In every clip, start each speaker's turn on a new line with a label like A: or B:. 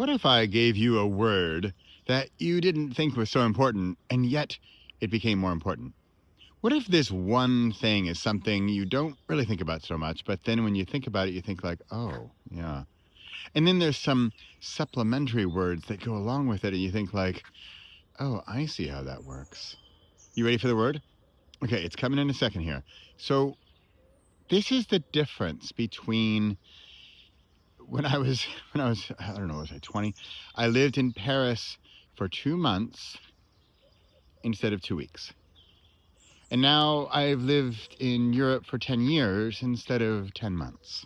A: What if I gave you a word that you didn't think was so important, and yet it became more important? What if this one thing is something you don't really think about so much, but then when you think about it, you think like, oh, yeah. And then there's some supplementary words that go along with it, and you think like, oh, I see how that works. You ready for the word? Okay, it's coming in a second here. So this is the difference between when I was I don't know, was I 20? I lived in Paris for 2 months instead of 2 weeks. And now I've lived in Europe for 10 years instead of 10 months.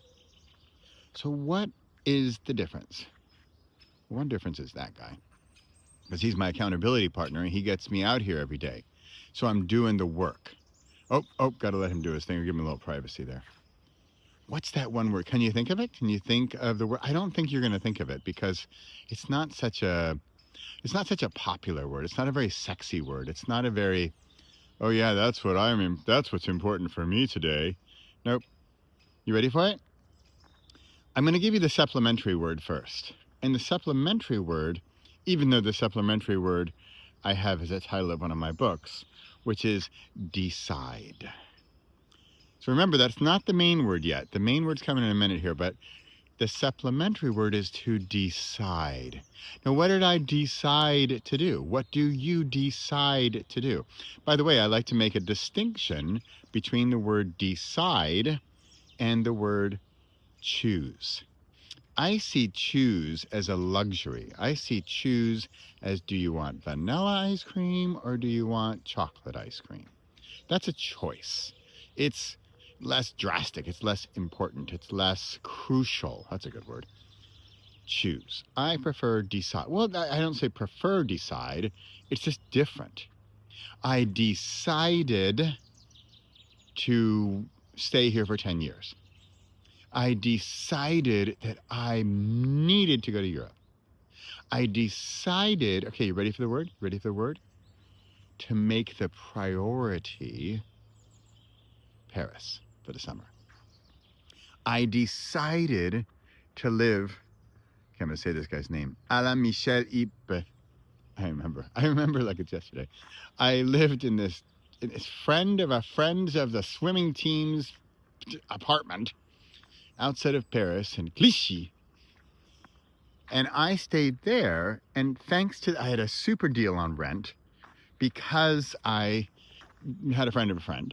A: So what is the difference? One difference is that guy, because he's my accountability partner and he gets me out here every day. So I'm doing the work. Oh, got to let him do his thing or give him a little privacy there. What's that one word? Can you think of it? Can you think of the word? I don't think you're going to think of it because it's not such a popular word. It's not a very sexy word. It's not a very, oh yeah, that's what's important for me today. Nope. You ready for it? I'm going to give you the supplementary word first. And the supplementary word, even though the supplementary word I have as a title of one of my books, which is decide. So remember, that's not the main word yet. The main word's coming in a minute here, but the supplementary word is to decide. Now, what did I decide to do? What do you decide to do? By the way, I like to make a distinction between the word decide and the word choose. I see choose as a luxury. I see choose as, do you want vanilla ice cream or do you want chocolate ice cream? That's a choice. It's less drastic. It's less important. It's less crucial. That's a good word. Choose. I prefer decide. Well, I don't say prefer decide. It's just different. I decided to stay here for 10 years. I decided that I needed to go to Europe. I decided, okay, you ready for the word? Ready for the word? To make the priority Paris for the summer. I decided to live, okay, I'm going to say this guy's name, Alain Michel Ipe. I remember like it's yesterday. I lived in this friend of a friends of the swimming team's apartment outside of Paris in Clichy. And I stayed there, and I had a super deal on rent because I had a friend of a friend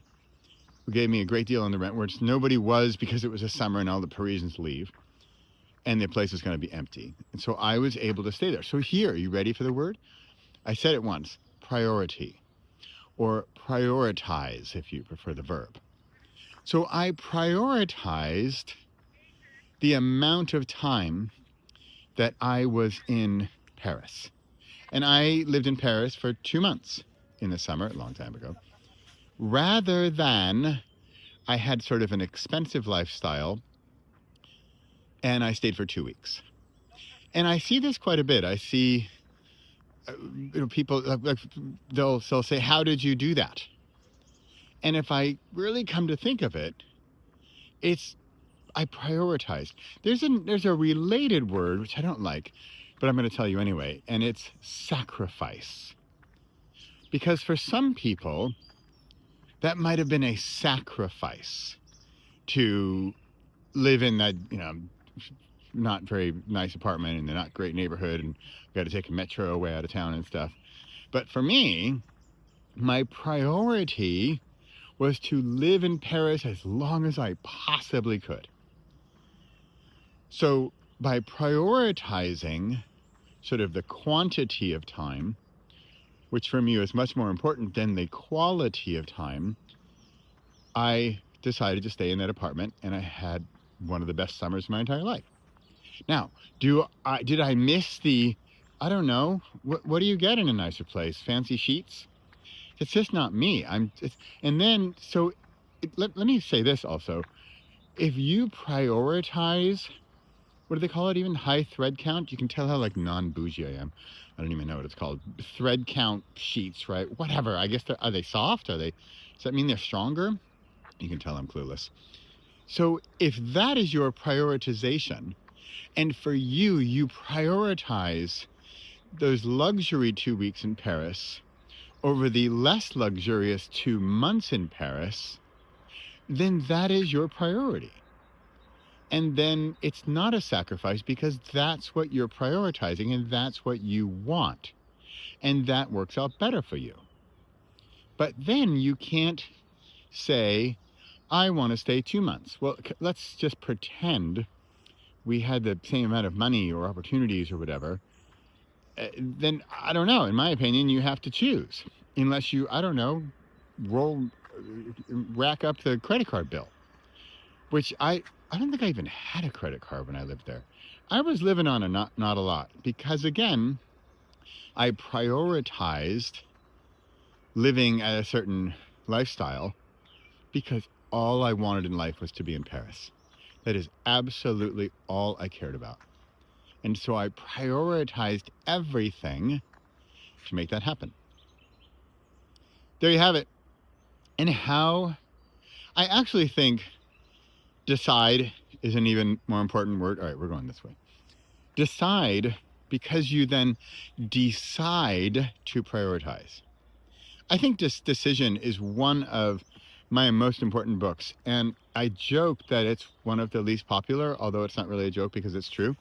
A: who gave me a great deal on the rent, which nobody was because it was a summer and all the Parisians leave, and the place was going to be empty. And so I was able to stay there. So here, are you ready for the word? I said it once, priority, or prioritize if you prefer the verb. So I prioritized the amount of time that I was in Paris. And I lived in Paris for 2 months in the summer, a long time ago, rather than I had sort of an expensive lifestyle and I stayed for 2 weeks. And I see this quite a bit. I see people, they'll say, how did you do that? And if I really come to think of it, I prioritized. There's a related word, which I don't like, but I'm going to tell you anyway, and it's sacrifice. Because for some people, that might have been a sacrifice to live in that, not very nice apartment in a not great neighborhood and got to take a metro way out of town and stuff. But for me, my priority was to live in Paris as long as I possibly could. So by prioritizing sort of the quantity of time, which for me was much more important than the quality of time, I decided to stay in that apartment, and I had one of the best summers of my entire life. Now, did I miss I don't know, what do you get in a nicer place? Fancy sheets? It's just not me. Let me say this also. If you prioritize, what do they call it even? High thread count? You can tell how like non-bougie I am. I don't even know what it's called. Thread count sheets, right? Whatever. I guess are they soft? Does that mean they're stronger? You can tell I'm clueless. So if that is your prioritization, And for you, you prioritize those luxury 2 weeks in Paris over the less luxurious 2 months in Paris, then that is your priority. And then it's not a sacrifice because that's what you're prioritizing and that's what you want. And that works out better for you. But then you can't say, I want to stay 2 months. Well, let's just pretend we had the same amount of money or opportunities or whatever. Then, I don't know, in my opinion, you have to choose. Unless you, I don't know, rack up the credit card bill. Which I don't think I even had a credit card when I lived there. I was living on a not a lot because, again, I prioritized living at a certain lifestyle because all I wanted in life was to be in Paris. That is absolutely all I cared about. And so I prioritized everything to make that happen. There you have it. And how I actually think decide is an even more important word. All right, we're going this way. Decide, because you then decide to prioritize. I think this decision is one of my most important books. And I joke that it's one of the least popular, although it's not really a joke because it's true.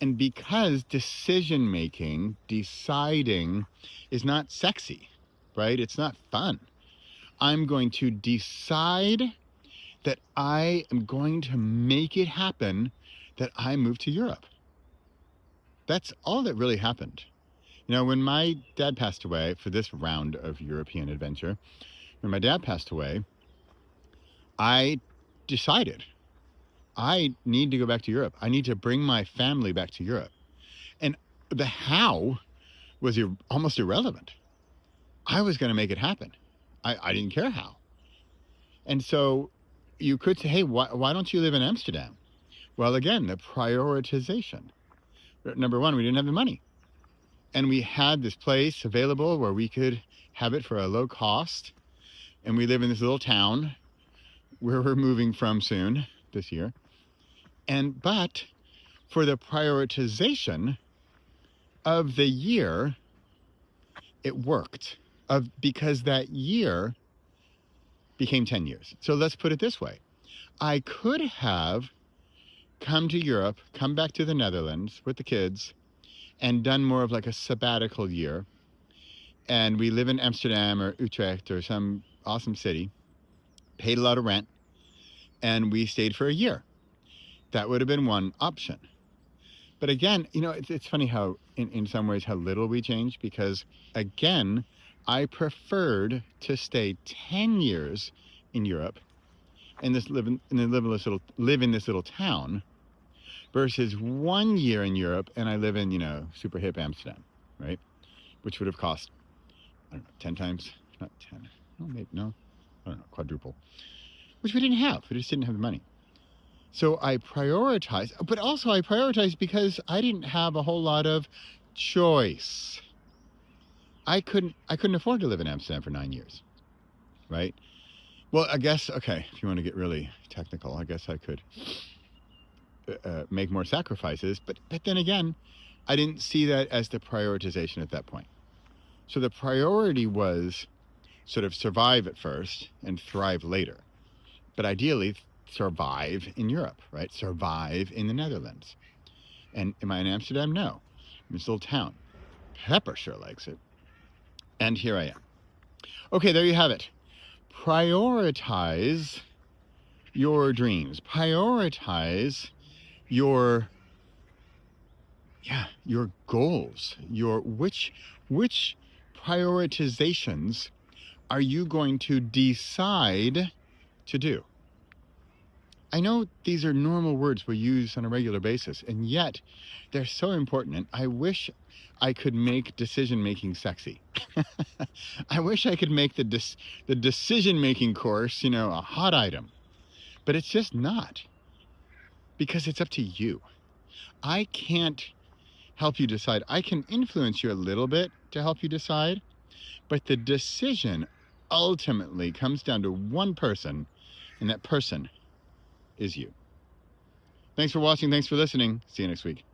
A: And because decision making, deciding, is not sexy, right? It's not fun. I'm going to decide that I am going to make it happen that I move to Europe. That's all that really happened. You know, when my dad passed away, for this round of European adventure, when my dad passed away, I decided I need to go back to Europe. I need to bring my family back to Europe. And the how was almost irrelevant. I was going to make it happen. I didn't care how. And so you could say, hey, why don't you live in Amsterdam? Well, again, the prioritization. Number one, we didn't have the money. And we had this place available where we could have it for a low cost. And we live in this little town where we're moving from soon this year. But for the prioritization of the year, it worked. Because that year became 10 years. So let's put it this way. I could have come to Europe, come back to the Netherlands with the kids, and done more of like a sabbatical year. And we live in Amsterdam or Utrecht or some awesome city, paid a lot of rent, and we stayed for a year. That would have been one option. But again, you know, it's funny how, in some ways, how little we changed, because, again, I preferred to stay 10 years in Europe and live in this little town versus 1 year in Europe and I live in, you know, super hip Amsterdam, right? Which would have cost, I don't know, 10 times, not 10, oh, maybe, no, I don't know, quadruple, which we didn't have. We just didn't have the money. So I prioritized, but also I prioritized because I didn't have a whole lot of choice. I couldn't afford to live in Amsterdam for 9 years, right? Well, I guess, okay, if you want to get really technical, I guess I could make more sacrifices, but then again, I didn't see that as the prioritization at that point. So the priority was sort of survive at first and thrive later, but ideally survive in Europe, right? Survive in the Netherlands. And am I in Amsterdam? No. I'm in this little town. Pepper sure likes it. And here I am. Okay, there you have it. Prioritize your dreams. Prioritize your goals. Which prioritizations are you going to decide to do? I know these are normal words we use on a regular basis, and yet they're so important. And I wish I could make decision-making sexy. I wish I could make the decision-making course, you know, a hot item. But it's just not. Because it's up to you. I can't help you decide. I can influence you a little bit to help you decide. But the decision ultimately comes down to one person, and that person is you. Thanks for watching. Thanks for listening. See you next week.